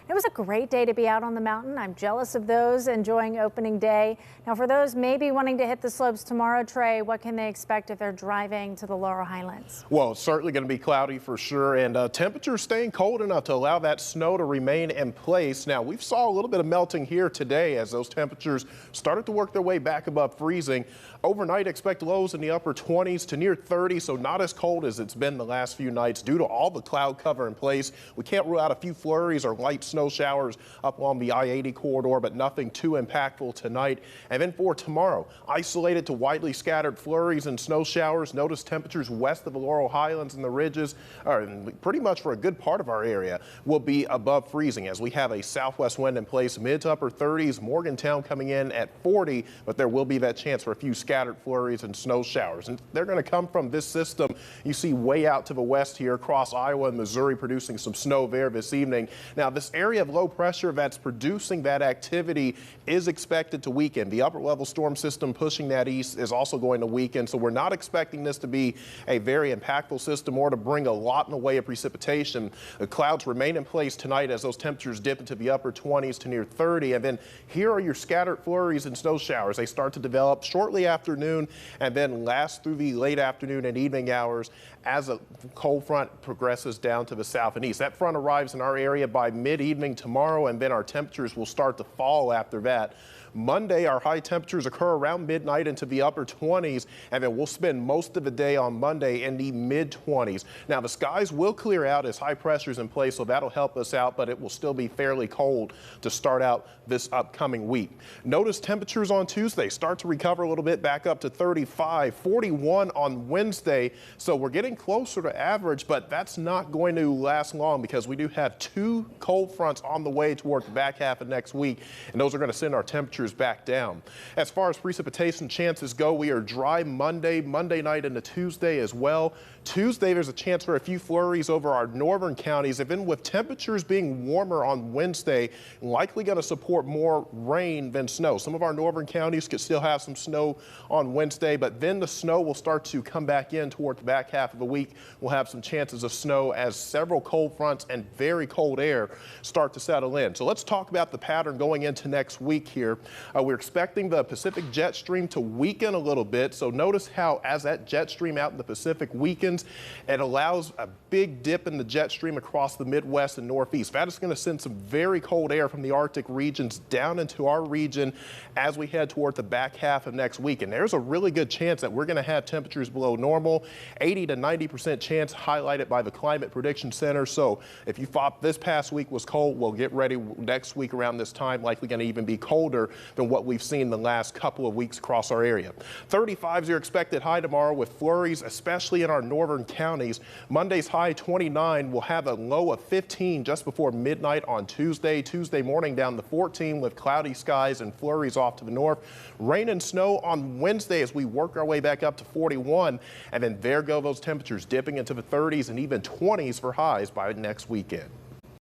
It was a great day to be out on the mountain. I'm jealous of those enjoying opening day. Now, for those maybe wanting to hit the slopes tomorrow, Trey, what can they expect if they're driving to the Laurel Highlands? Well, it's certainly going to be cloudy for sure, and temperatures staying cold enough to allow that snow to remain in place. Now, we saw a little bit of melting here today as those temperatures started to work their way back above freezing. Overnight, expect lows in the upper 20s to near 30, so not as cold as it's been the last few nights due to all the cloud cover in place. We can't rule out a few flurries or light snow showers up along the I-80 corridor, but nothing too impactful tonight. And then for tomorrow, isolated to widely scattered flurries and snow showers. Notice temperatures west of the Laurel Highlands and the ridges, or pretty much for a good part of our area, will be above freezing as we have a southwest wind in place, mid to upper 30s. Morgantown coming in at 40, but there will be that chance for a few scattered flurries and snow showers. And they're going to come from this system you see way out to the west here across Iowa and Missouri, producing some snow there this evening. Now, this area of low pressure that's producing that activity is expected to weaken. The upper level storm system pushing that east is also going to weaken, so we're not expecting this to be a very impactful system or to bring a lot in the way of precipitation. The clouds remain in place tonight as those temperatures dip into the upper 20s to near 30. And then here are your scattered flurries and snow showers. They start to develop shortly afternoon and then last through the late afternoon and evening hours as a cold front progresses down to the south and east. That front arrives in our area by mid-evening tomorrow, and then our temperatures will start to fall after that. Monday, our high temperatures occur around midnight into the upper 20s, and then we'll spend most of the day on Monday in the mid-20s. Now, the skies will clear out as high pressure's in place, so that'll help us out, but it will still be fairly cold to start out this upcoming week. Notice temperatures on Tuesday start to recover a little bit, back up to 35, 41 on Wednesday, so we're getting closer to average, but that's not going to last long because we do have two cold fronts on the way toward the back half of next week, and those are going to send our temperatures back down. As far as precipitation chances go, we are dry Monday night into Tuesday as well. Tuesday, there's a chance for a few flurries over our northern counties. Even with temperatures being warmer on Wednesday, likely going to support more rain than snow. Some of our northern counties could still have some snow on Wednesday, but then the snow will start to come back in toward the back half of the week. We'll have some chances of snow as several cold fronts and very cold air start to settle in. So let's talk about the pattern going into next week here. We're expecting the Pacific jet stream to weaken a little bit. So notice how as that jet stream out in the Pacific weakens, it allows a big dip in the jet stream across the Midwest and Northeast. That is going to send some very cold air from the Arctic regions down into our region as we head toward the back half of next week. And there's a really good chance that we're going to have temperatures below normal, 80 to 90% chance highlighted by the Climate Prediction Center. So if you thought this past week was cold, well, get ready next week around this time, likely going to even be colder than what we've seen the last couple of weeks across our area. 35 is your expected high tomorrow with flurries, especially in our northern counties. Monday's high 29 will have a low of 15 just before midnight on Tuesday. Tuesday morning down to 14 with cloudy skies and flurries off to the north. Rain and snow on Wednesday as we work our way back up to 41. And then there go those temperatures dipping into the 30s and even 20s for highs by next weekend.